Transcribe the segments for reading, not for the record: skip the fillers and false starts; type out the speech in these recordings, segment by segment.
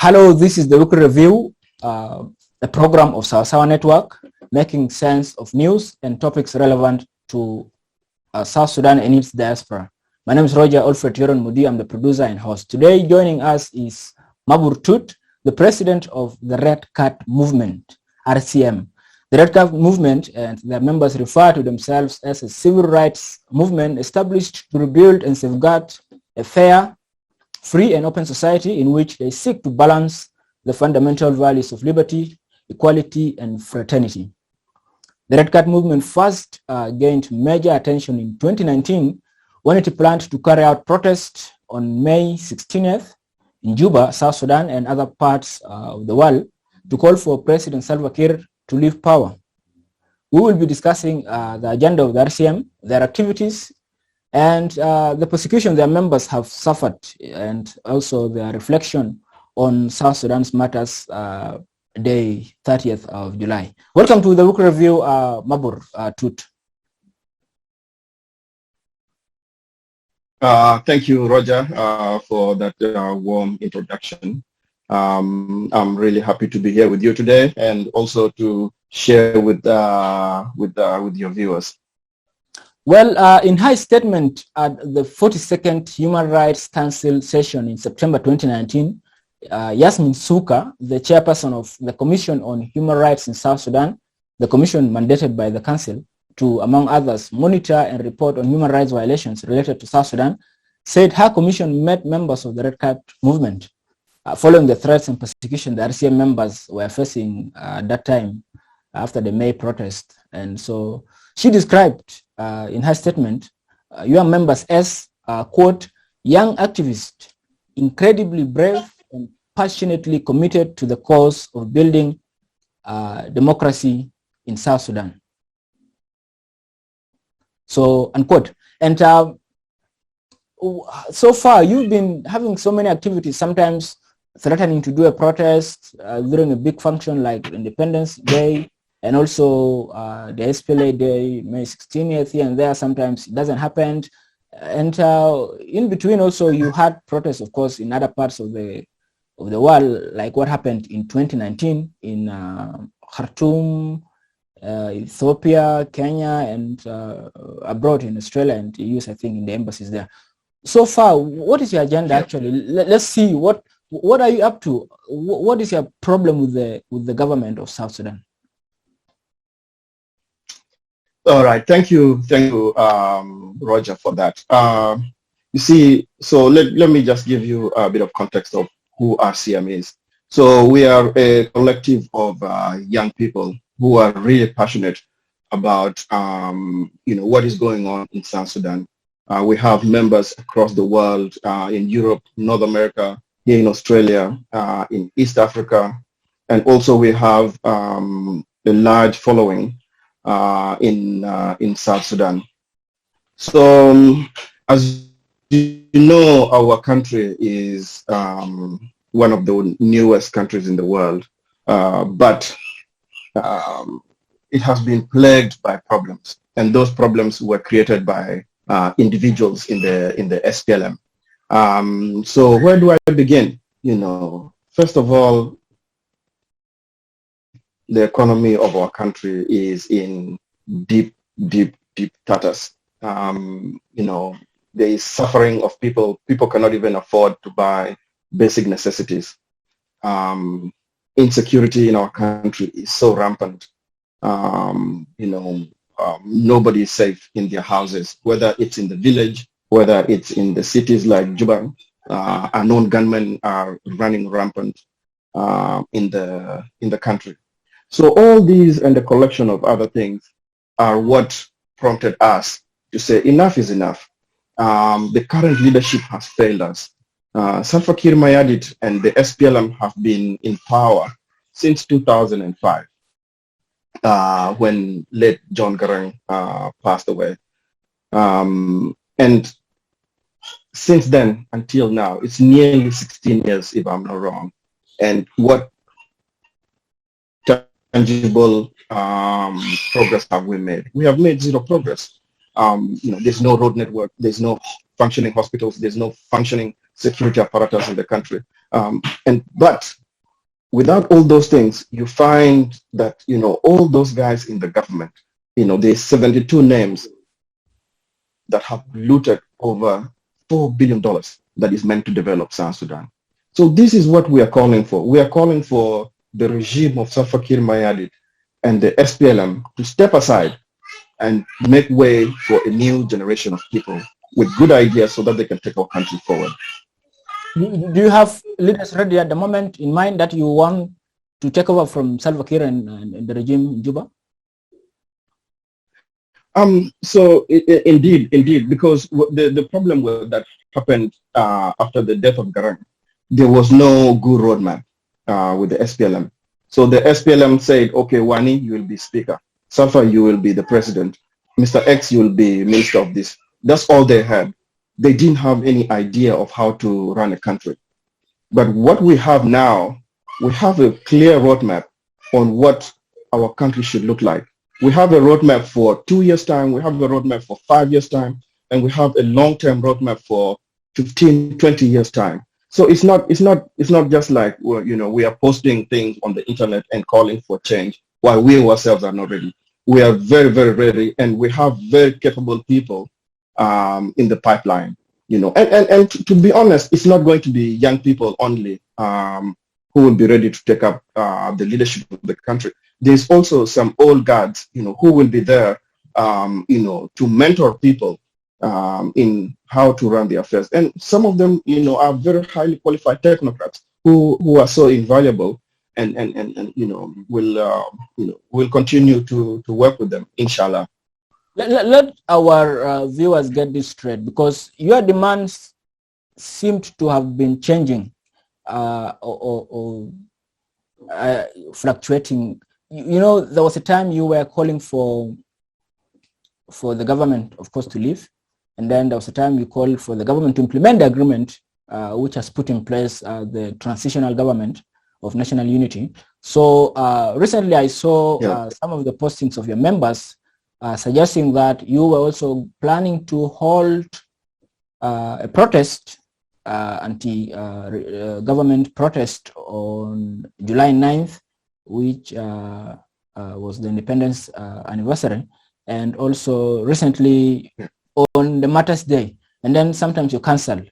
Hello, this is the Weekly Review, a program of Sawa Network, making sense of news and topics relevant to South Sudan and its diaspora. My name is Roger Alfred Yoron Mudi. I'm the producer and host. Today, joining us is Mabor Tut, the president of the Red Card Movement RCM. The Red Card Movement and their members refer to themselves as a civil rights movement established to rebuild and safeguard a fair, free and open society in which they seek to balance the fundamental values of liberty, equality, and fraternity. The Red Card Movement first gained major attention in 2019 when it planned to carry out protests on May 16th in Juba, South Sudan, and other parts of the world to call for President Kiir to leave power. We will be discussing the agenda of the RCM, their activities, and the persecution their members have suffered, and also their reflection on South Sudan's Martyrs Day 30th of July. Welcome to the Weekly Review, Mabor Tut. Thank you, Roger, for that warm introduction. I'm really happy to be here with you today, and also to share with your viewers. Well, in her statement at the 42nd Human Rights Council session in September 2019, Yasmin Suka, the chairperson of the Commission on Human Rights in South Sudan, the commission mandated by the council to, among others, monitor and report on human rights violations related to South Sudan, said her commission met members of the Red Card Movement following the threats and persecution the RCM members were facing at that time after the May protest. And so she described in her statement your members as, quote, young activists, incredibly brave and passionately committed to the cause of building democracy in South Sudan. So, unquote. And so far, you've been having so many activities, sometimes threatening to do a protest during a big function like Independence Day, and also the SPLA Day, May 16th, here and there. Sometimes it doesn't happen. And in between also, you had protests, of course, in other parts of the world, like what happened in 2019 in Khartoum, Ethiopia, Kenya, and abroad in Australia and the US, I think, in the embassies there. So far, what is your agenda actually? Let's see, what are you up to? What is your problem with the government of South Sudan? All right, thank you, Roger, for that. You see, so let me just give you a bit of context of who RCM is. So we are a collective of young people who are really passionate about what is going on in South Sudan. We have members across the world, in Europe, North America, here in Australia, in East Africa, and also we have a large following in South Sudan. So as you know, our country is one of the newest countries in the world, but it has been plagued by problems, and those problems were created by individuals in the SPLM. So where do I begin? First of all, the economy of our country is in deep tatters. There is suffering of people. People cannot even afford to buy basic necessities. Insecurity in our country is so rampant. Nobody is safe in their houses, whether it's in the village, whether it's in the cities like Juba. Unknown gunmen are running rampant in the country. So all these and a collection of other things are what prompted us to say enough is enough. The current leadership has failed us. Salva Kiir Mayardit and the SPLM have been in power since 2005, when late John Garang passed away. And since then until now, it's nearly 16 years, if I'm not wrong. And what tangible progress have we made? We have made zero progress. There's no road network, there's no functioning hospitals, there's no functioning security apparatus in the country. But without all those things, you find that, all those guys in the government, there's 72 names that have looted over $4 billion that is meant to develop South Sudan. So this is what we are calling for. We are calling for the regime of Salva Kiir Mayardit and the SPLM to step aside and make way for a new generation of people with good ideas so that they can take our country forward. Do you have leaders ready at the moment in mind that you want to take over from Salva Kiir and the regime in Juba? So indeed, because the problem that happened after the death of Garang, there was no good roadmap with the SPLM. So the SPLM said, okay, Wani, you will be speaker. Salva, you will be the president. Mr. X, you will be minister of this. That's all they had. They didn't have any idea of how to run a country. But what we have now, we have a clear roadmap on what our country should look like. We have a roadmap for 2 years' time, we have a roadmap for 5 years' time, and we have a long-term roadmap for 15, 20 years' time. So it's not just like, well, we are posting things on the internet and calling for change while we ourselves are not ready. We are very, very ready, and we have very capable people in the pipeline, and to be honest, it's not going to be young people only who will be ready to take up the leadership of the country. There's also some old guards, who will be there, to mentor people in how to run the affairs. And some of them, are very highly qualified technocrats who are so invaluable, and will continue to work with them, inshallah. Let our viewers get this straight, because your demands seemed to have been changing or fluctuating. There was a time you were calling for the government, of course, to leave, and then there was a time you called for the government to implement the agreement, which has put in place the transitional government of national unity. So recently I saw some of the postings of your members suggesting that you were also planning to hold a protest, anti-government protest on July 9th, which was the independence anniversary, and also recently on the Martyrs Day, and then sometimes you cancel.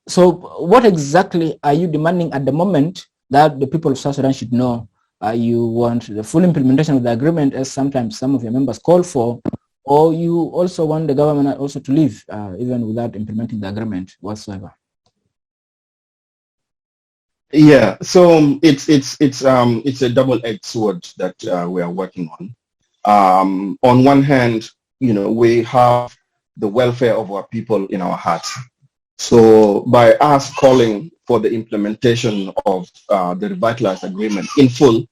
So what exactly are you demanding at the moment that the people of South Sudan should know? You want the full implementation of the agreement, as sometimes some of your members call for, or you also want the government also to leave, even without implementing the agreement whatsoever? Yeah, so it's a double-edged sword that we are working on. On one hand, we have the welfare of our people in our hearts. So by us calling for the implementation of the revitalized agreement in full,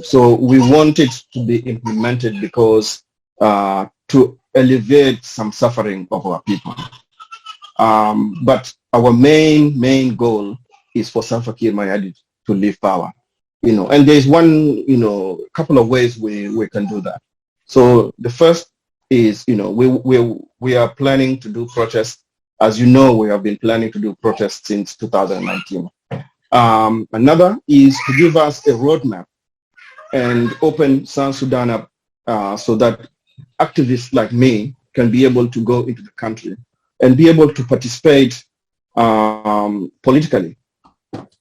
so we want it to be implemented because to alleviate some suffering of our people. But our main goal is for Salva Kiir Mayardit to leave power. And there's one, couple of ways we can do that. So the first is, we are planning to do protests. As you know, we have been planning to do protests since 2019. Another is to give us a roadmap and open South Sudan up so that activists like me can be able to go into the country and be able to participate politically.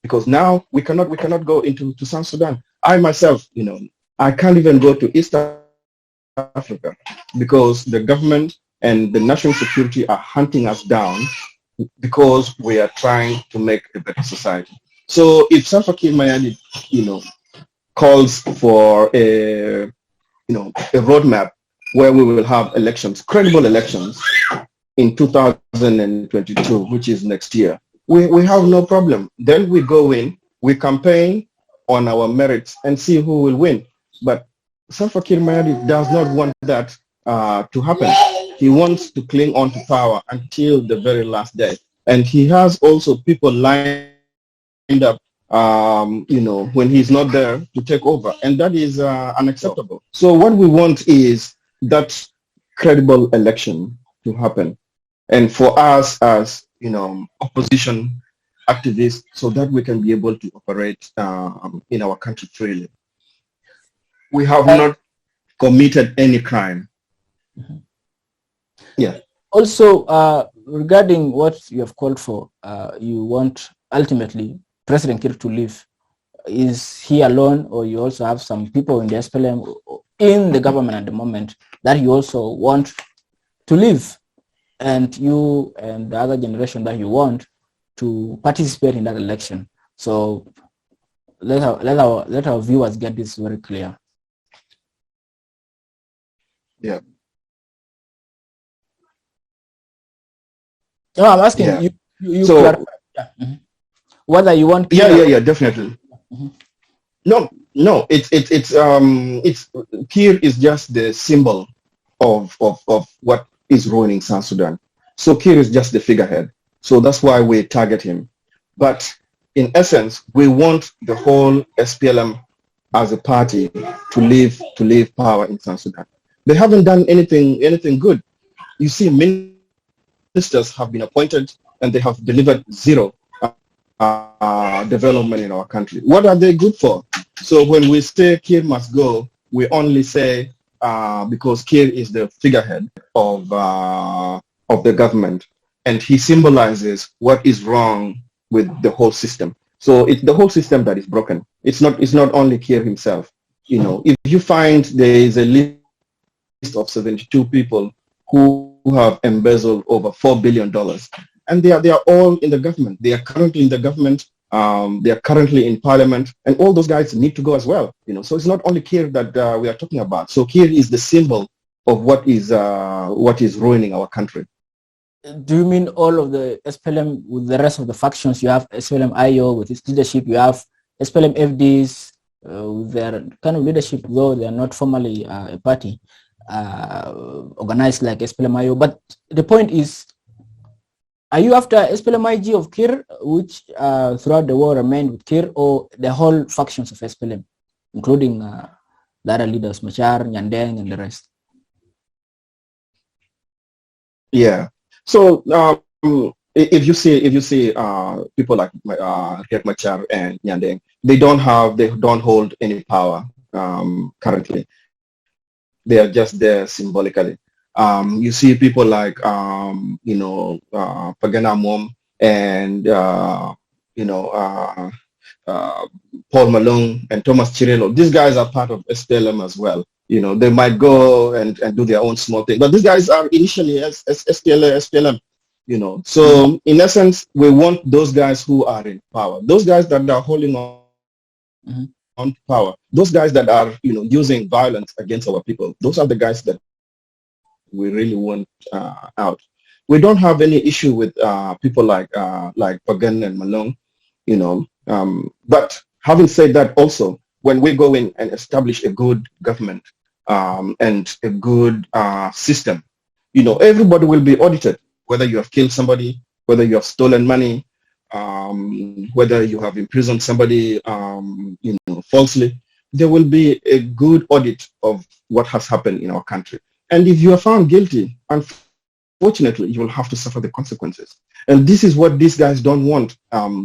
Because now we cannot go into South Sudan. I myself, I can't even go to East Africa because the government and the national security are hunting us down because we are trying to make a better society. So if Salva Kiir Mayardit, calls for a roadmap where we will have elections, credible elections in 2022, which is next year, we have no problem. Then we go in, we campaign on our merits and see who will win. But Salva Kiir Mayardit does not want that to happen. He wants to cling on to power until the very last day. And he has also people lined up, when he's not there to take over. And that is unacceptable. So what we want is that credible election to happen. And for us as opposition activists so that we can be able to operate in our country freely. We have not committed any crime. Yeah. Also, regarding what you have called for, you want ultimately President Kiir to leave. Is he alone, or you also have some people in the SPLM in the government at the moment that you also want to leave, and you and the other generation that you want to participate in that election? So let our viewers get this very clear. Yeah. No, I'm asking you so, clarify. Yeah. Mm-hmm. Whether you want. Yeah, definitely. Mm-hmm. No, it's Kiir is just the symbol of what is ruining South Sudan. So Kiir is just the figurehead. So that's why we target him. But in essence, we want the whole SPLM as a party to leave power in South Sudan. They haven't done anything good. You see, ministers have been appointed and they have delivered zero development in our country. What are they good for? So when we say Kiir must go, we only say because Kiir is the figurehead of the government, and he symbolizes what is wrong with the whole system. So it's the whole system that is broken. It's not only Kiir himself. If you find there is a list of 72 people who have embezzled over $4 billion, and they are all in the government. They are currently in the government. They are currently in parliament, and all those guys need to go as well. So it's not only Kiir that we are talking about. So Kiir is the symbol of what is ruining our country. Do you mean all of the SPLM with the rest of the factions? You have SPLM IO with its leadership. You have SPLM FDs with their kind of leadership, though they are not formally a party organized like SPLM IO. But the point is, are you after SPLM IG of Kiir, which throughout the war remained with Kiir, or the whole factions of SPLM, including the other leaders, Machar, Nyandeng, and the rest? Yeah. So if you see people like Riek Machar and Nyandeng, they don't hold any power currently. They are just there symbolically. You see people like Pagana Mom and Paul Malone and Thomas Chirilo. These guys are part of SPLM as well. They might go and do their own small thing, but these guys are initially as SPLM. So in essence, we want those guys who are in power, those guys that are holding on on power, those guys that are using violence against our people. Those are the guys that we really want out. We don't have any issue with people like Pagan and Malone, but having said that, also when we go in and establish a good government and a good system, everybody will be audited, whether you have killed somebody, whether you have stolen money, whether you have imprisoned somebody falsely. There will be a good audit of what has happened in our country. And if you are found guilty, unfortunately, you will have to suffer the consequences. And this is what these guys don't want,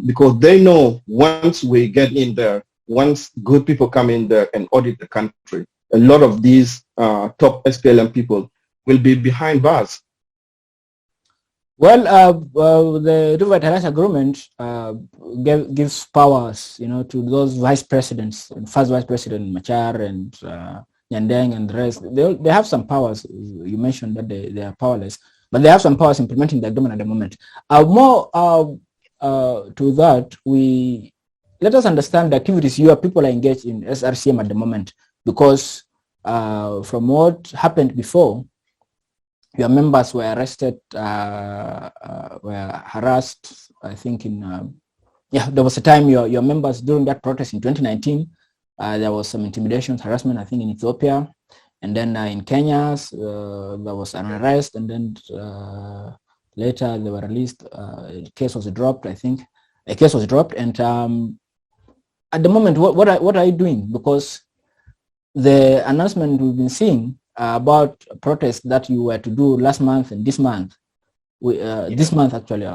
because they know once we get in there, once good people come in there and audit the country, a lot of these top SPLM people will be behind bars. Well, the revitalization agreement gives powers, to those vice presidents, first vice president Machar and Nyandeng and the rest. They have some powers. You mentioned that they are powerless, but they have some powers implementing the agreement at the moment. More to that, let us understand the activities your people are engaged in SRCM at the moment, because from what happened before, your members were arrested, were harassed. I think there was a time your members during that protest in 2019, there was some intimidation, harassment, I think in Ethiopia, and then in Kenya, there was an arrest, and then later they were released. A case was dropped, I think. A case was dropped, and at the moment, what are you doing? Because the announcement we've been seeing about protests that you were to do last month and this month, this month actually,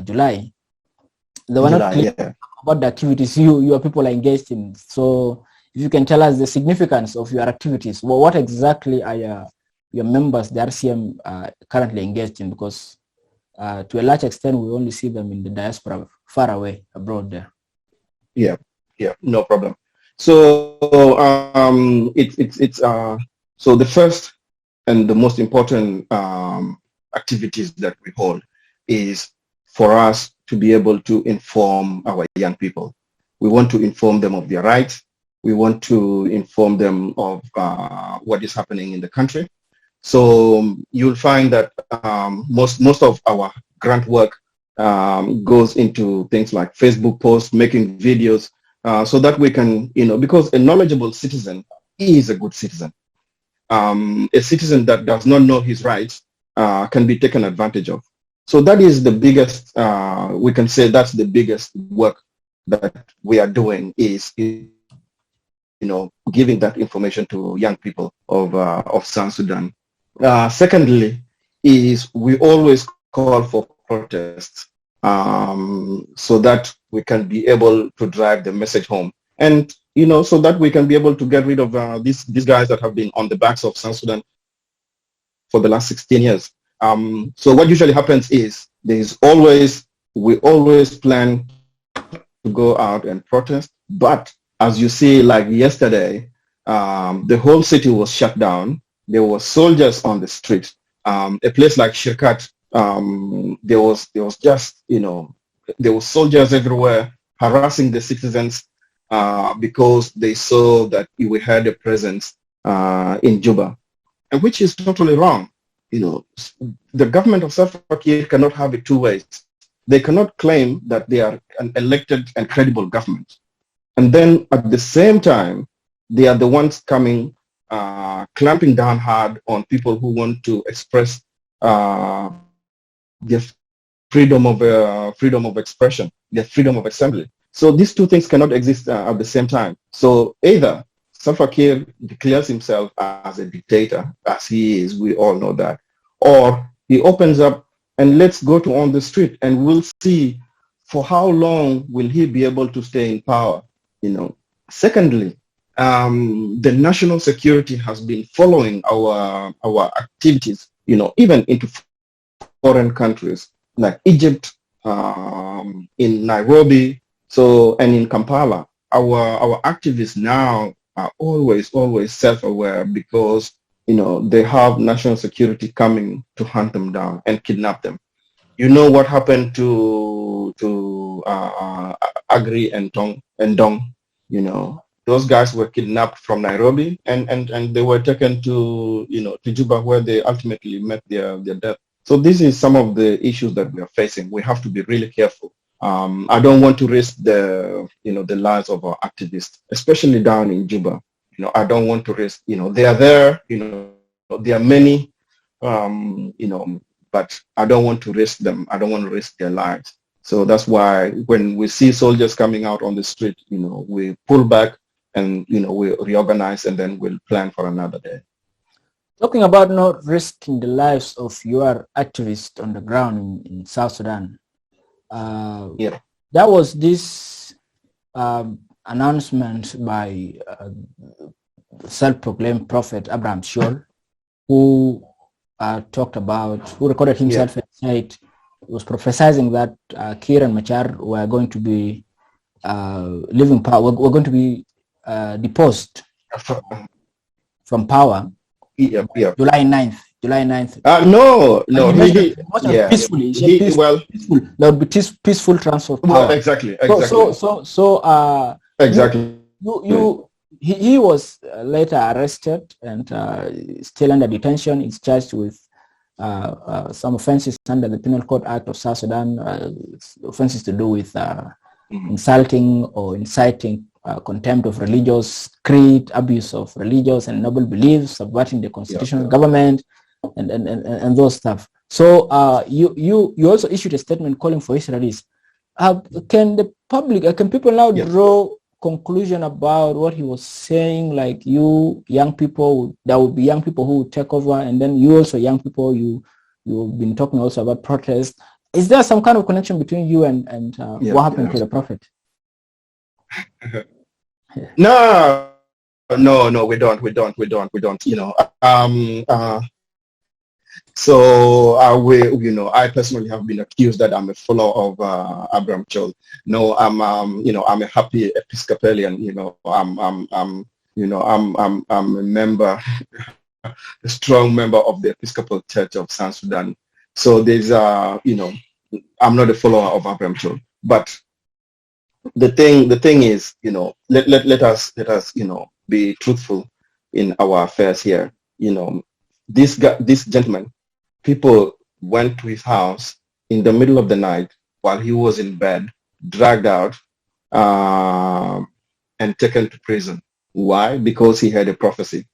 July. They were not clear about the activities your people are engaged in. So if you can tell us the significance of your activities, well, what exactly are your members, the RCM, currently engaged in? Because to a large extent, we only see them in the diaspora, far away, abroad there. Yeah, no problem. So so the first and the most important activities that we hold is for us to be able to inform our young people. We want to inform them of their rights. We want to inform them of what is happening in the country. So you'll find that most of our grant work goes into things like Facebook posts, making videos, so that we can, because a knowledgeable citizen is a good citizen. A citizen that does not know his rights can be taken advantage of. So that is the biggest, we can say that's the biggest work that we are doing, is giving that information to young people of South Sudan. Secondly, is we always call for protests so that we can be able to drive the message home, and so that we can be able to get rid of these guys that have been on the backs of South Sudan for the last 16 years. So what usually happens is we always plan to go out and protest, but as you see, like yesterday, the whole city was shut down. There were soldiers on the street. A place like Shirkat, there was just, there were soldiers everywhere harassing the citizens because they saw that we had a presence in Juba, and which is totally wrong. The government of Salva Kiir cannot have it two ways. They cannot claim that they are an elected and credible government, and then at the same time, they are the ones coming, clamping down hard on people who want to express their freedom of expression, their freedom of assembly. So these two things cannot exist at the same time. So either Salva Kiir declares himself as a dictator, as he is, we all know that, or he opens up and let's go to on the street, and we'll see for how long will he be able to stay in power. Secondly, the national security has been following our activities, even into foreign countries like Egypt, in Nairobi, and in Kampala. Our activists now are always self-aware, because they have national security coming to hunt them down and kidnap them. What happened to Agri and Dong? Those guys were kidnapped from Nairobi and they were taken to Juba, where they ultimately met their death. So this is some of the issues that we are facing. We have to be really careful. I don't want to risk the lives of our activists, especially down in Juba. I don't want to risk, they are there, there are many, but I don't want to risk them. I don't want to risk their lives. So that's why when we see soldiers coming out on the street, we pull back and, we reorganize, and then we'll plan for another day. Talking about not risking the lives of your activists on the ground in South Sudan, there was this announcement by self-proclaimed prophet Abraham Shaul, who recorded himself and said, was prophesizing that Kiir and Machar were going to be leaving power, were going to be deposed from power. July 9th. No. Peacefully. Peaceful. There would be peaceful transfer of power. Well, exactly. Exactly. He was later arrested and still under detention. He's charged with some offenses under the Penal Code Act of South Sudan, offenses to do with insulting or inciting contempt of religious creed, abuse of religious and noble beliefs, subverting the constitutional government, and those stuff. So you also issued a statement calling for his release. Can the public, can people now draw conclusion about what he was saying? Like, you young people, there will be young people who will take over, and then you also young people, you you've been talking also about protests. Is there some kind of connection between you and what happened to the prophet? No, we don't. So I personally have been accused that I'm a follower of Abraham Chol. No, I'm I'm a happy Episcopalian. I'm a member, a strong member of the Episcopal Church of South Sudan. So there's I'm not a follower of Abraham Chol. But the thing is, let us be truthful in our affairs here. This gentleman, people went to his house in the middle of the night while he was in bed, dragged out, and taken to prison. Why? Because he had a prophecy.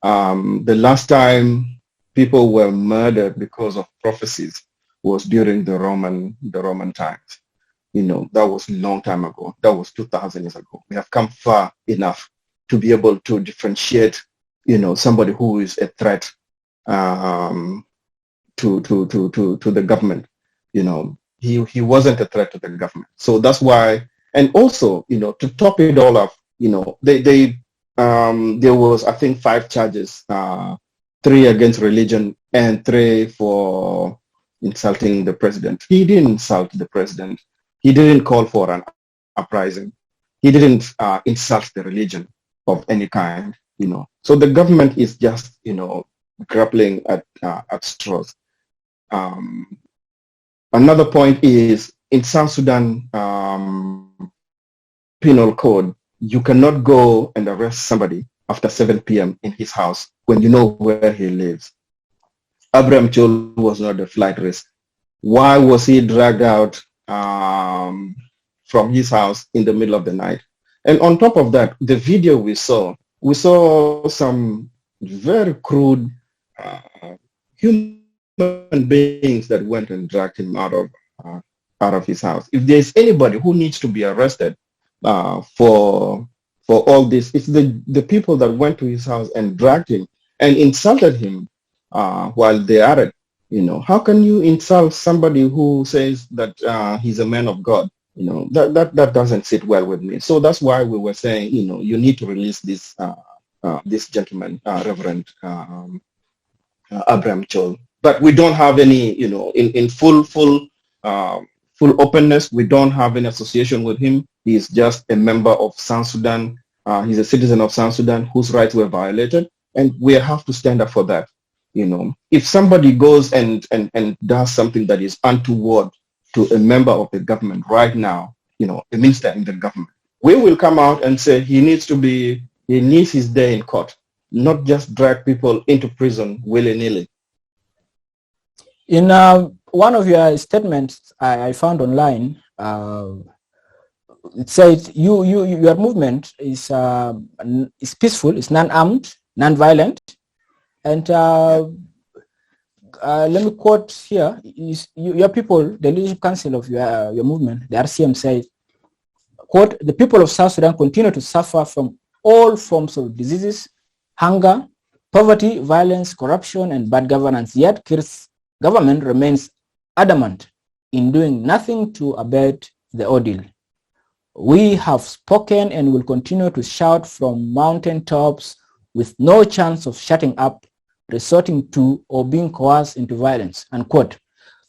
The last time people were murdered because of prophecies was during the Roman times. That was a long time ago. That was 2,000 years ago. We have come far enough to be able to differentiate, somebody who is a threat to the government. He wasn't a threat to the government. So that's why, and also, to top it all up, there was, I think, 5 charges, 3 against religion and 3 for insulting the president. He didn't insult the president. He didn't call for an uprising. He didn't insult the religion of any kind. So the government is just, grappling at straws. Another point is, in South Sudan penal code, you cannot go and arrest somebody after 7 p.m. in his house when you know where he lives. Abraham Chol was not a flight risk. Why was he dragged out from his house in the middle of the night? And on top of that, the video we saw some very crude human beings that went and dragged him out of his house. If there's anybody who needs to be arrested for all this, it's the people that went to his house and dragged him and insulted him while they are at it. How can you insult somebody who says that he's a man of God? That doesn't sit well with me. So that's why we were saying, you need to release this gentleman, Reverend Abraham Chol. But we don't have any, in full openness, we don't have any association with him. He is just a member of South Sudan. He's a citizen of South Sudan whose rights were violated, and we have to stand up for that. If somebody goes and does something that is untoward to a member of the government right now, a minister in the government, we will come out and say he needs his day in court, not just drag people into prison willy-nilly. In one of your statements I found online, it said your movement is peaceful, it's non-armed, non-violent, and let me quote here: your people, the leadership council of your movement, the RCM, says, quote, "The people of South Sudan continue to suffer from all forms of diseases, hunger, poverty, violence, corruption, and bad governance. Yet Kiir's government remains adamant in doing nothing to abate the ordeal. We have spoken and will continue to shout from mountaintops with no chance of shutting up, resorting to, or being coerced into violence," unquote.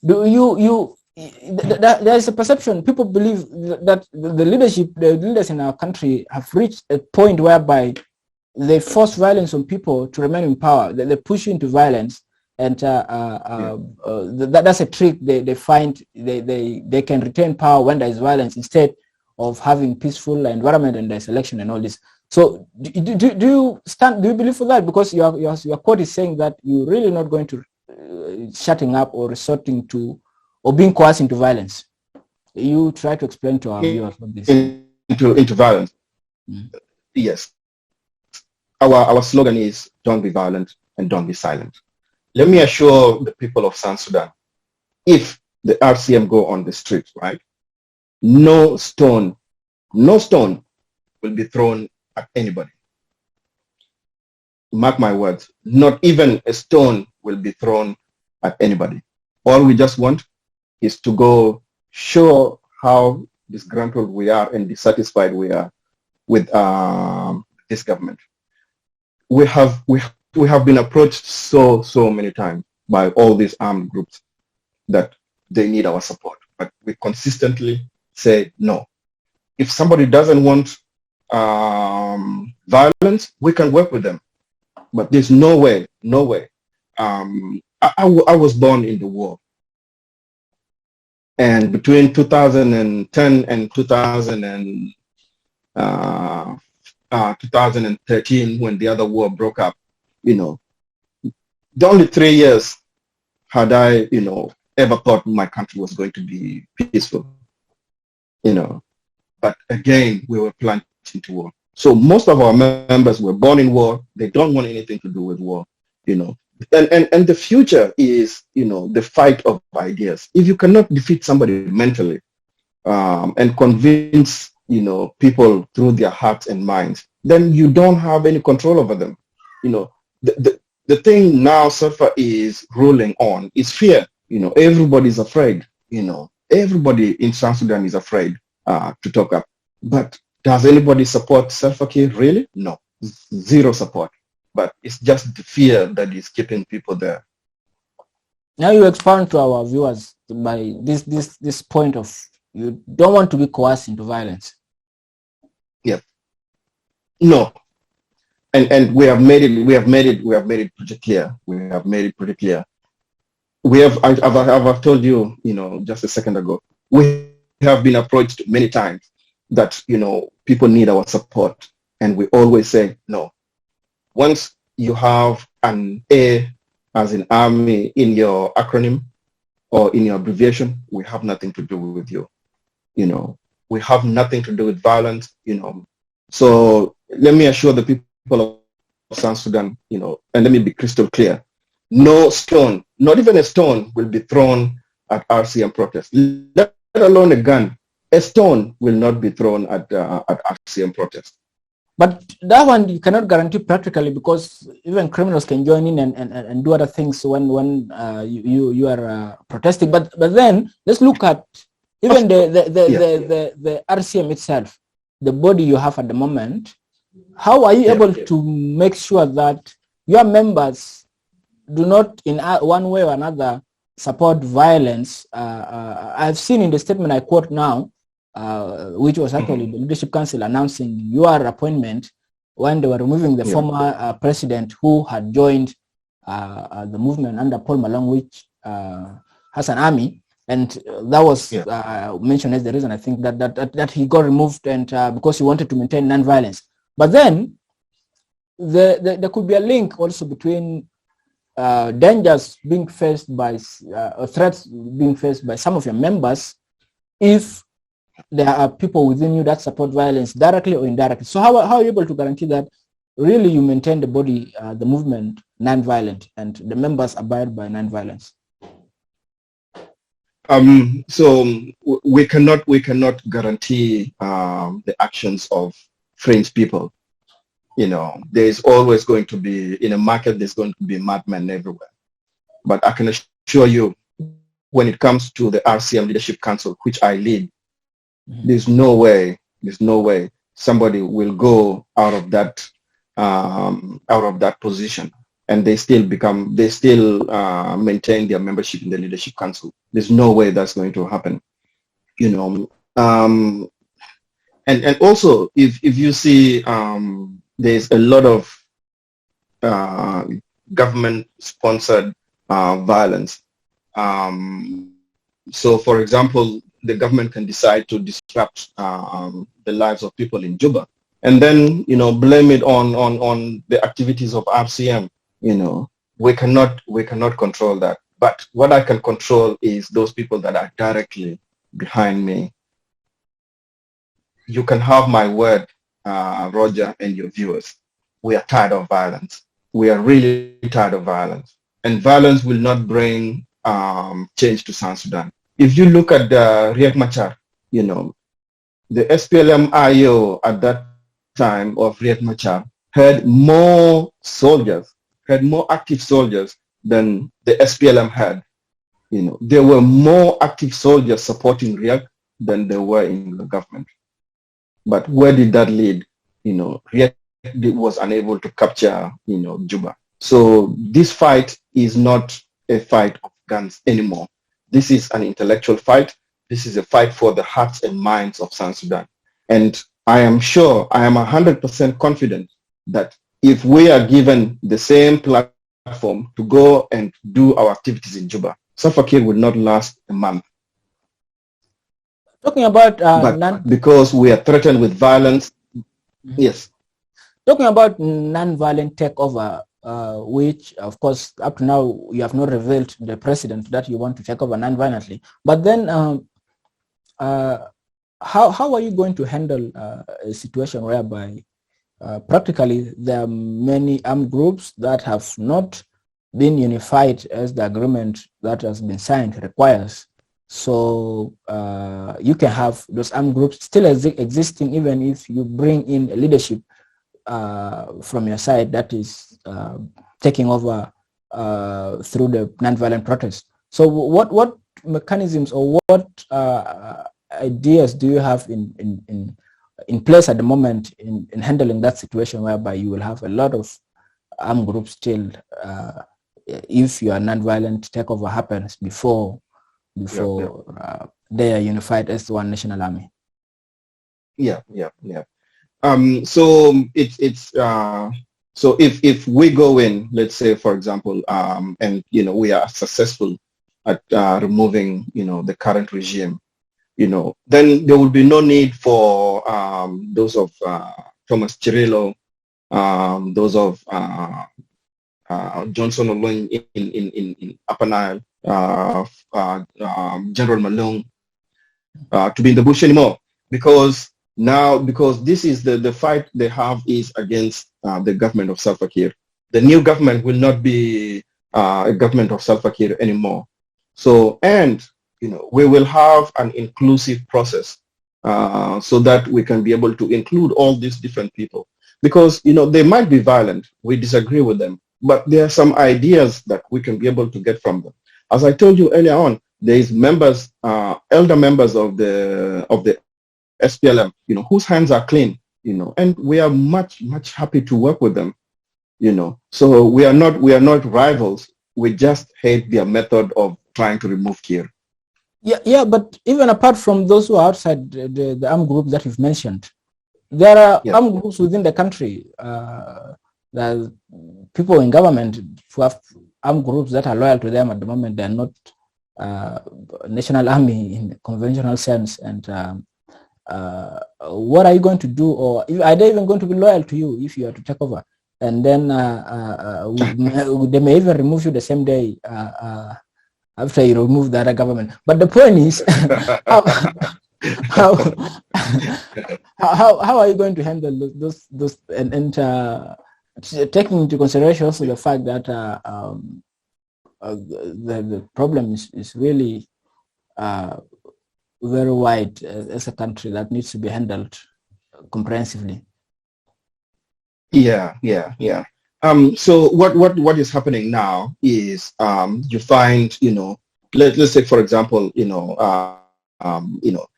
There's a perception, people believe that the leaders in our country have reached a point whereby they force violence on people to remain in power. They push you into violence, and that's a trick they find. They can retain power when there is violence instead of having peaceful environment and there's election and all this. So do you believe for that? Because your quote is saying that you're really not going to shutting up or resorting to or being coerced into violence. You try to explain to our viewers what this into violence. Yes. Our slogan is don't be violent and don't be silent. Let me assure the people of South Sudan, if the RCM go on the street, right, no stone will be thrown at anybody. Mark my words, not even a stone will be thrown at anybody. All we just want is to go show how disgruntled we are and dissatisfied we are with this government. We have been approached so many times by all these armed groups that they need our support, but we consistently say no. If somebody doesn't want violence, we can work with them, but there's no way. I was born in the war, and between 2010 and 2013, when the other war broke up, the only 3 years had I, ever thought my country was going to be peaceful, But again, we were plunged into war. So most of our members were born in war. They don't want anything to do with war, And the future is, the fight of ideas. If you cannot defeat somebody mentally and convince, people through their hearts and minds, then you don't have any control over them. The thing now SAFA is ruling on is fear. Everybody's afraid. Everybody in South Sudan is afraid to talk up. But does anybody support Salva Kiir? Really? No, zero support. But it's just the fear that is keeping people there. Now you expound to our viewers by this point of you don't want to be coerced into violence. Yeah. No. And we have made it pretty clear. I've told you, just a second ago, we have been approached many times that, people need our support. And we always say no. Once you have an A as in army in your acronym or in your abbreviation, we have nothing to do with you. We have nothing to do with violence, So let me assure the people of South Sudan, and let me be crystal clear. No stone, not even a stone, will be thrown at RCM protests, let alone a gun. A stone will not be thrown at RCM protests. But that one you cannot guarantee practically, because even criminals can join in and do other things when you are protesting. But then let's look at even the RCM itself, the body you have at the moment. How are you able to make sure that your members do not, in one way or another, support violence? I've seen in the statement I quote now, which was actually the Leadership Council announcing your appointment when they were removing the former president who had joined the movement under Paul Malong, which has an army, and that was mentioned as the reason, I think, that he got removed, and because he wanted to maintain non-violence. But then there could be a link also between dangers being faced by threats being faced by some of your members if there are people within you that support violence directly or indirectly. So how are you able to guarantee that really you maintain the body, the movement, non-violent, and the members abide by non-violence? So we cannot guarantee the actions of fringe people. There's always going to be, in a market, there's going to be madmen everywhere. But I can assure you, when it comes to the RCM Leadership Council, which I lead, there's no way somebody will go out of that position and they still maintain their membership in the Leadership Council. There's no way that's going to happen. And also if you see there's a lot of government sponsored violence. So for example, the government can decide to disrupt the lives of people in Juba and then, blame it on the activities of RCM. We cannot control that. But what I can control is those people that are directly behind me. You can have my word, Roger, and your viewers. We are tired of violence. We are really tired of violence. And violence will not bring change to South Sudan. If you look at Riek Machar, the SPLM-IO at that time of Riek Machar had more active soldiers than the SPLM had. there were more active soldiers supporting Riek than there were in the government. But where did that lead? Riek was unable to capture, Juba. So this fight is not a fight of guns anymore. This is an intellectual fight. This is a fight for the hearts and minds of South Sudan. And I am sure, I am 100% confident that if we are given the same platform to go and do our activities in Juba, Salva Kiir will not last a month. Talking about because we are threatened with violence, yes. Talking about non-violent takeover, which of course up to now you have not revealed to the president that you want to take over non-violently. But then, how are you going to handle a situation whereby practically there are many armed groups that have not been unified as the agreement that has been signed requires? So you can have those armed groups still existing even if you bring in a leadership from your side that is taking over through the nonviolent protest. So what mechanisms or what ideas do you have in place at the moment in handling that situation whereby you will have a lot of armed groups still if your nonviolent takeover happens before they are unified as one national army? So so if we go in, let's say for example, and we are successful at removing the current regime, then there will be no need for those of Thomas Cirillo, those of Johnson Olony in Upper Nile, General Malone to be in the bush anymore, because this is the fight they have is against the government of Salva Kiir. The new government will not be a government of Salva Kiir anymore. So, and we will have an inclusive process so that we can be able to include all these different people, because they might be violent, we disagree with them, but there are some ideas that we can be able to get from them. As I told you earlier on, there is members, elder members of the SPLM, whose hands are clean, and we are much happy to work with them, So we are not rivals. We just hate their method of trying to remove Kiir. Yeah, but even apart from those who are outside the armed groups that you've mentioned, there are armed groups within the country. There are people in government who have armed groups that are loyal to them at the moment. They are not national army in the conventional sense. And what are you going to do, or are they even going to be loyal to you if you are to take over? And then they may even remove you the same day after you remove the other government. But the point is, how are you going to handle those and taking into consideration also the fact that the problem is really very wide as a country that needs to be handled comprehensively? So what is happening now is you find let's say for example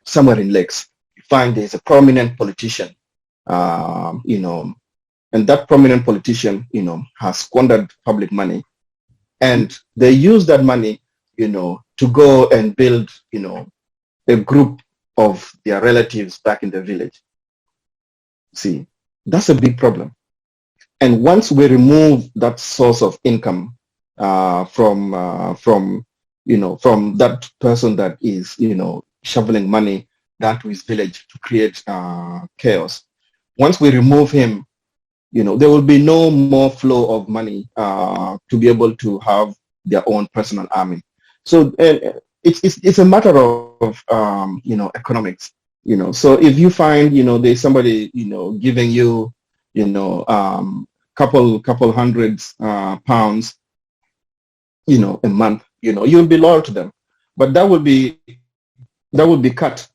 somewhere in Lakes you find there's a prominent politician and that prominent politician has squandered public money, and they use that money to go and build a group of their relatives back in the village. See, that's a big problem. And once we remove that source of income from that person that is shoveling money down to his village to create chaos, once we remove him, there will be no more flow of money to be able to have their own personal army. So it's a matter of economics. So if you find there's somebody giving you couple hundreds pounds a month, you'll be loyal to them, but that will be cut,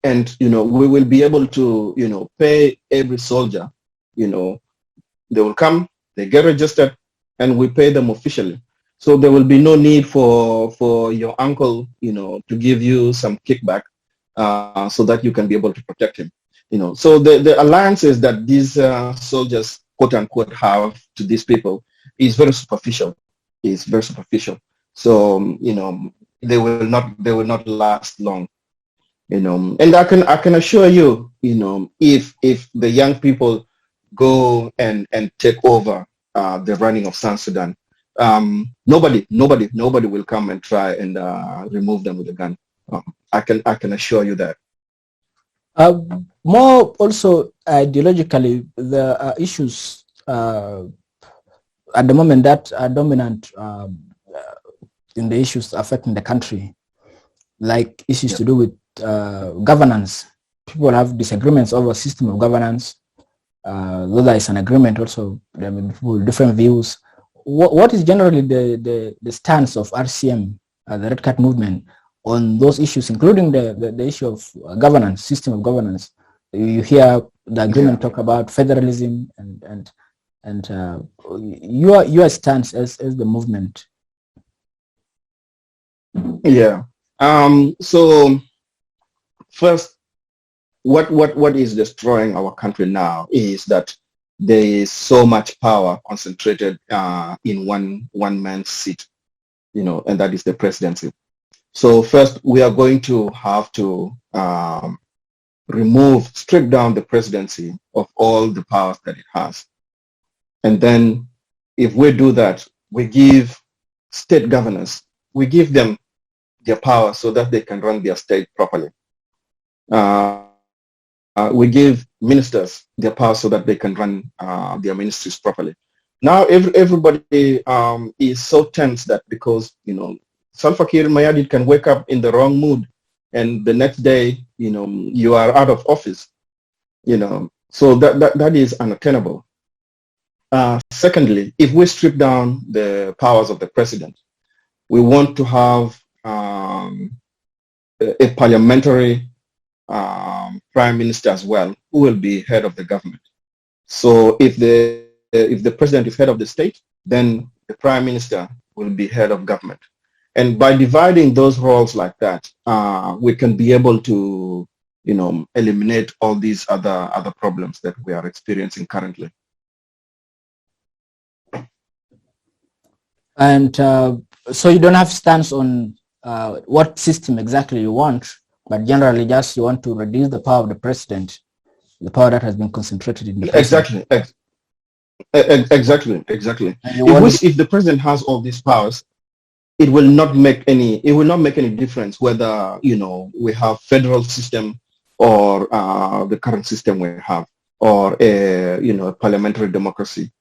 and we will be able to pay every soldier. They will come, they get registered, and we pay them officially. So there will be no need for your uncle, to give you some kickback so that you can be able to protect him. So the alliances that these soldiers, quote unquote, have to these people is very superficial. Is very superficial. So they will not last long. And I can assure you, if the young people go and take over the running of South Sudan, nobody will come and try and remove them with a gun. I can assure you that. More also ideologically, the issues at the moment that are dominant in the issues affecting the country, like issues to do with governance. People have disagreements over system of governance. Though there is an agreement also, there may be people with different views. What is generally the stance of RCM, the Red Card Movement, on those issues, including the issue of governance, system of governance? You hear the agreement talk about federalism and your stance as the movement. Yeah. So first, what is destroying our country now is that there is so much power concentrated in one man's seat, and that is the presidency. So first, we are going to have to strip down the presidency of all the powers that it has. And then if we do that, we give state governors, we give them their power so that they can run their state properly. We give ministers their power so that they can run their ministries properly. Now everybody is so tense that because, Salva Kiir Mayardit can wake up in the wrong mood and the next day, you are out of office, so that is unattainable. Secondly, if we strip down the powers of the president, we want to have a parliamentary prime minister as well, who will be head of the government. So if the president is head of the state, then the prime minister will be head of government. And by dividing those roles like that, we can be able to, eliminate all these other problems that we are experiencing currently. And so you don't have stance on what system exactly you want, but generally just you want to reduce the power of the president, the power that has been concentrated in the president. Exactly. If the president has all these powers, it will not make any difference whether we have federal system or the current system we have, or a parliamentary democracy.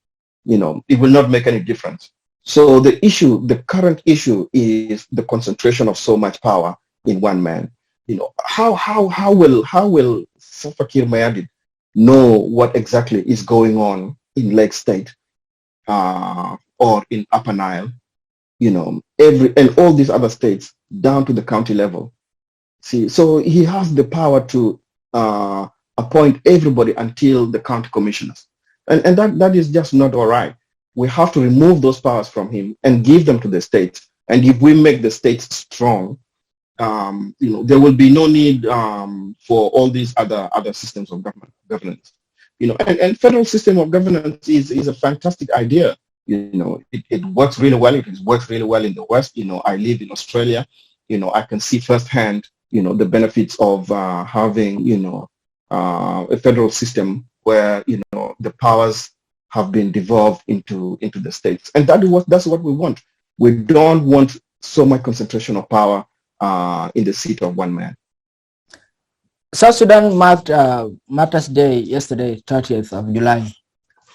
It will not make any difference. So the current issue is the concentration of so much power in one man. How will Salva Kiir Mayardit know what exactly is going on in Lake State or in Upper Nile? And all these other states down to the county level. See, so he has the power to appoint everybody until the county commissioners, and that is just not all right. We have to remove those powers from him and give them to the states. And if we make the states strong, there will be no need for all these other systems of governance. And federal system of governance is a fantastic idea. It works really well. It works really well in the West. I live in Australia. I can see firsthand, the benefits of having, a federal system where, the powers have been devolved into the states. And that's what we want. We don't want so much concentration of power in the seat of one man. South Sudan marked Martyrs Day yesterday, 30th of July.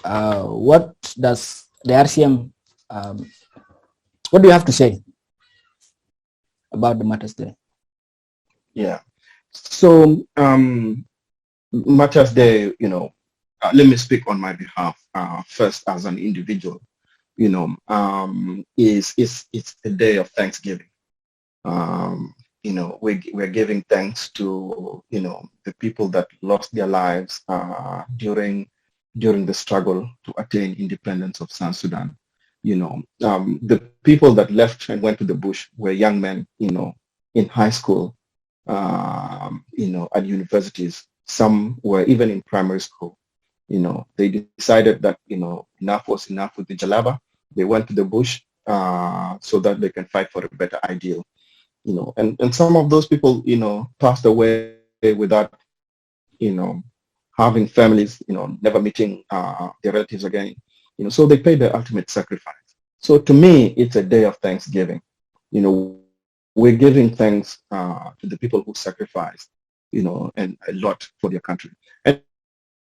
What does the RCM, what do you have to say about the Martyrs Day? Yeah. So Martyrs Day, let me speak on my behalf first as an individual. It's a day of Thanksgiving. We're giving thanks to the people that lost their lives during the struggle to attain independence of South Sudan. The people that left and went to the bush were young men, in high school, at universities. Some were even in primary school. They decided that, enough was enough with the Jalaba. They went to the bush so that they can fight for a better ideal. And some of those people, passed away without, having families, never meeting their relatives again. So they paid the ultimate sacrifice. So to me, it's a day of Thanksgiving. We're giving thanks to the people who sacrificed, and a lot for their country.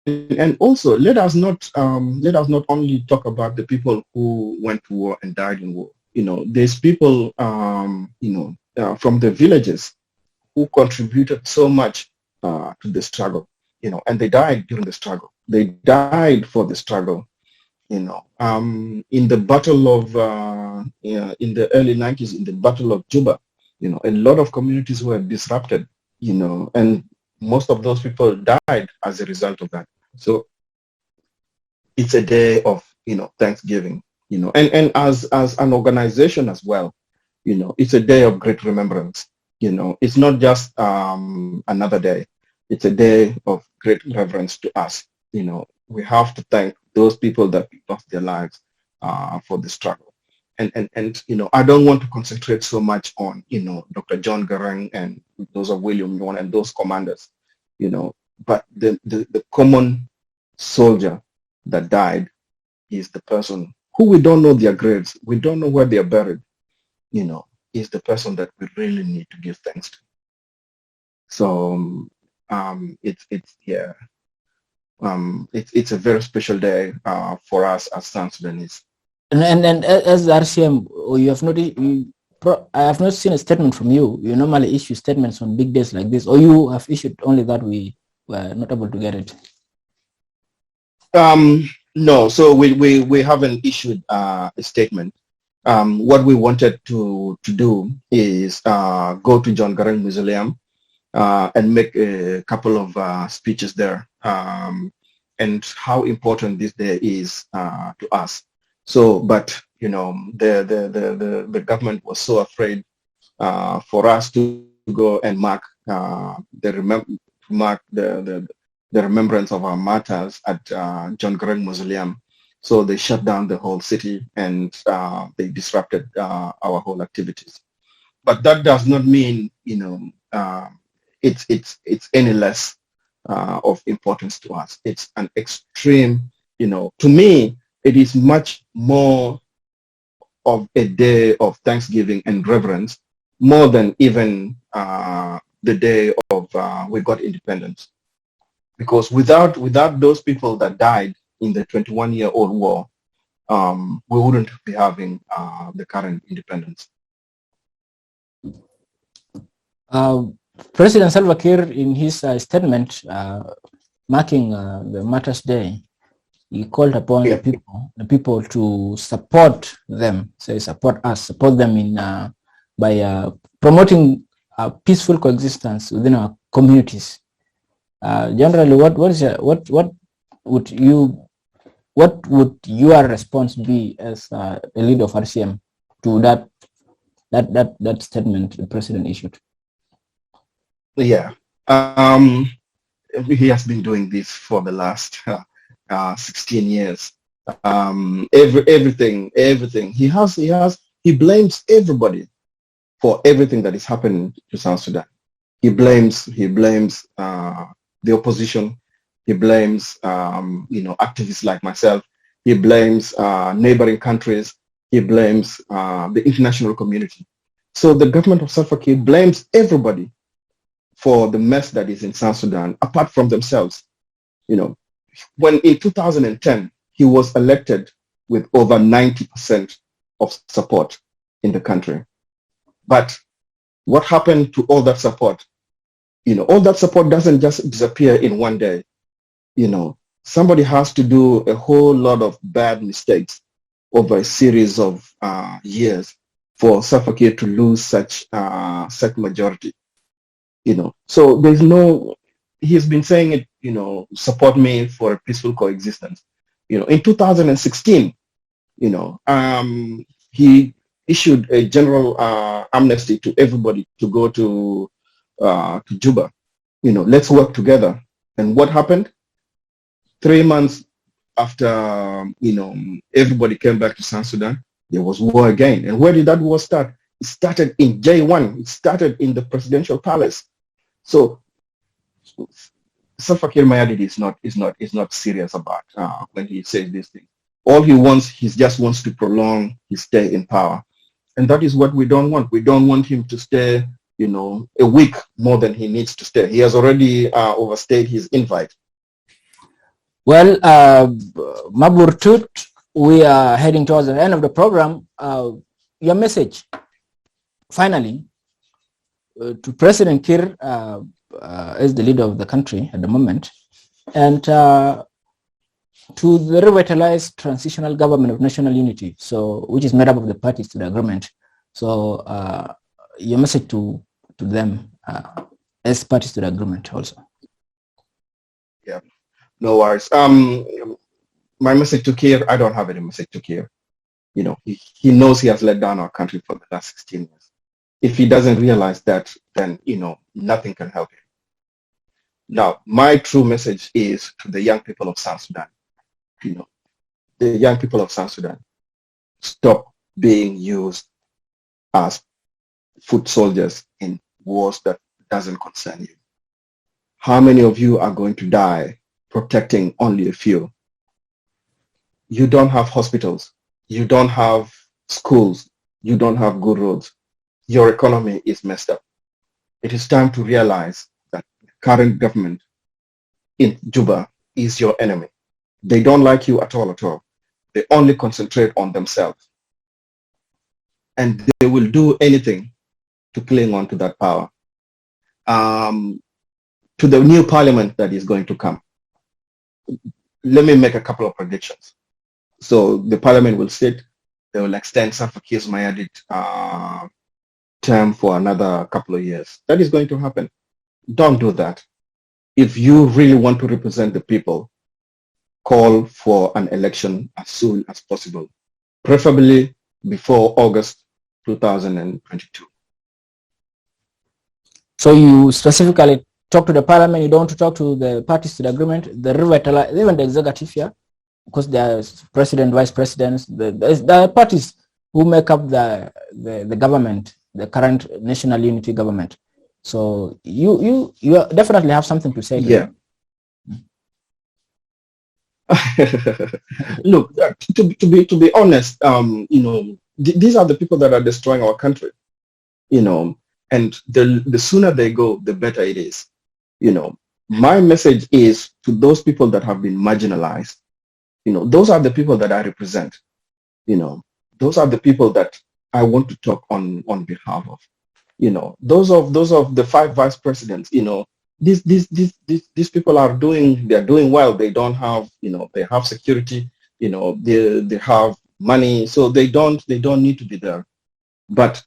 And also, let us not only talk about the people who went to war and died in war. There's people, from the villages who contributed so much to the struggle, and they died during the struggle. They died for the struggle. In the battle of, in the early 90s, in the Battle of Juba, a lot of communities were disrupted, and most of those people died as a result of that. So it's a day of, Thanksgiving, and as an organization as well, it's a day of great remembrance. It's not just another day. It's a day of great reverence to us. We have to thank those people that lost their lives for the struggle. And I don't want to concentrate so much on, Dr. John Garang and those of William Yuan and those commanders, but the common soldier that died is the person who we don't know their graves, we don't know where they are buried, is the person that we really need to give thanks to. So it's a very special day for us as South Sudanese. And as RCM, you have not, I have not seen a statement from you. You normally issue statements on big days like this, or you have issued only that we were not able to get it. No, so we haven't issued a statement. What we wanted to do is go to John Garang Mausoleum and make a couple of speeches there, and how important this day is to us. So, but the government was so afraid for us to go and mark the remembrance of our martyrs at John Garang Mausoleum. So they shut down the whole city and they disrupted our whole activities. But that does not mean it's any less of importance to us. It's an extreme, to me, it is much more of a day of thanksgiving and reverence, more than even the day of we got independence. Because without those people that died in the 21-year-old war, we wouldn't be having the current independence. President Salva Kiir, in his statement marking the Martyrs Day, he called upon the people to support them, support them in by promoting peaceful coexistence within our communities. Generally, what would your response be as a leader of RCM to that statement the president issued? Yeah, he has been doing this for the last 16 years. Everything he blames everybody for everything that is happening to South Sudan. He blames the opposition. He blames activists like myself. He blames neighboring countries. He blames the international community. So the government of Salva Kiir blames everybody for the mess that is in South Sudan, apart from themselves. When in 2010, he was elected with over 90% of support in the country. But what happened to all that support? All that support doesn't just disappear in one day. Somebody has to do a whole lot of bad mistakes over a series of years for Salva Kiir to lose such majority. So there's no, he's been saying it, support me for a peaceful coexistence. In 2016, He issued a general amnesty to everybody to go to Juba. Let's work together. And what happened? 3 months after, everybody came back to South Sudan, there was war again. And where did that war start? It started in J1. It started in the presidential palace. So Salva Kiir Mayardit is not serious about when he says these things. All he just wants to prolong his stay in power. And that is what we don't want. We don't want him to stay, a week more than he needs to stay. He has already overstayed his invite. Well, Mabor Tut, we are heading towards the end of the program. Your message, finally, to President Kiir as the leader of the country at the moment, and to the revitalized transitional government of national unity, which is made up of the parties to the agreement. So your message to them as parties to the agreement also. Yeah, no worries. My message to Kiir, I don't have any message to Kiir. He knows he has let down our country for the last 16 years. If he doesn't realize that, then, nothing can help him. Now, my true message is to the young people of South Sudan. The young people of South Sudan, stop being used as foot soldiers in wars that doesn't concern you. How many of you are going to die protecting only a few? You don't have hospitals. You don't have schools. You don't have good roads. Your economy is messed up. It is time to realize that the current government in Juba is your enemy. They don't like you at all. They only concentrate on themselves. And they will do anything to cling on to that power. To the new parliament that is going to come, let me make a couple of predictions. So the parliament will sit, they will extend Salva Kiir Mayardit term for another couple of years. That is going to happen. Don't do that. If you really want to represent the people, call for an election as soon as possible, preferably before August 2022. So you specifically talk to the parliament, you don't want to talk to the parties to the agreement, the revitalize, even the executive here, because there's president, vice presidents, the parties who make up the government, the current national unity government. So you definitely have something to say. Yeah. Look, to be honest, these are the people that are destroying our country, and the sooner they go, the better it is. My message is to those people that have been marginalized. Those are the people that I represent. Those are the people that I want to talk on behalf of. Those of the 5 vice presidents. These people they're doing well. They don't have, they have security. They have money, so they don't need to be there. But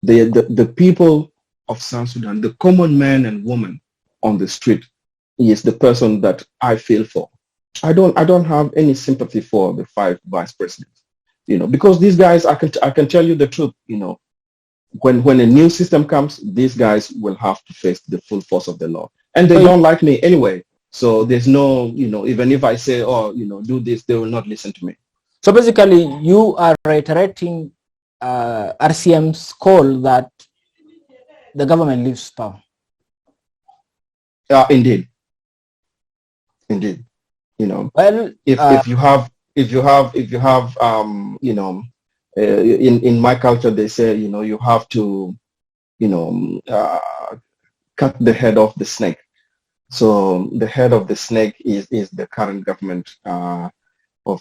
the people of South Sudan, the common man and woman on the street, is the person that I feel for. I don't have any sympathy for the 5 vice presidents, because these guys, I can tell you the truth, when a new system comes, these guys will have to face the full force of the law, and they don't like me anyway. So there's no, even if I say, do this, they will not listen to me. So basically, you are reiterating RCM's call that the government leaves power. Indeed. Well, if you have in my culture, they say, you have to, cut the head off the snake. So the head of the snake is the current government of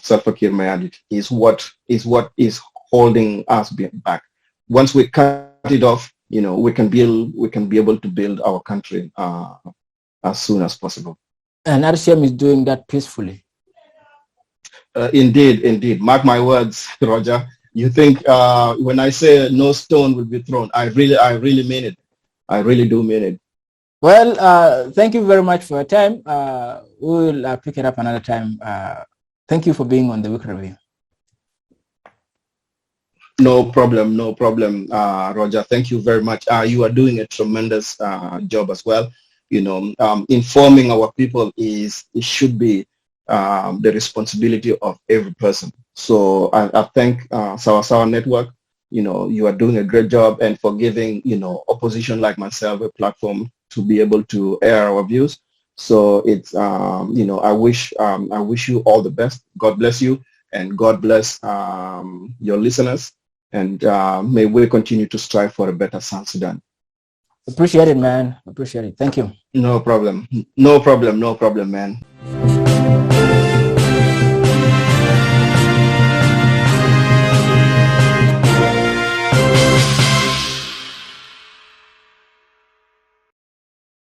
Salva Kiir Mayardit, is what is holding us back. Once we cut it off, we can be able to build our country as soon as possible. And RCM is doing that peacefully. Indeed. Mark my words, Roger. You think when I say no stone will be thrown, I really mean it. I really do mean it. Well, thank you very much for your time. We will pick it up another time. Thank you for being on the Week Review. No problem, no problem, Roger. Thank you very much. You are doing a tremendous job as well. You know, informing our people it should be the responsibility of every person. So I thank Sawa Network. You know, you are doing a great job, and for giving, you know, opposition like myself a platform to be able to air our views. So it's, you know, I wish you all the best. God bless you, and God bless your listeners. And may we continue to strive for a better South Sudan. Appreciate it, man. Appreciate it. Thank you. No problem. No problem. No problem, man.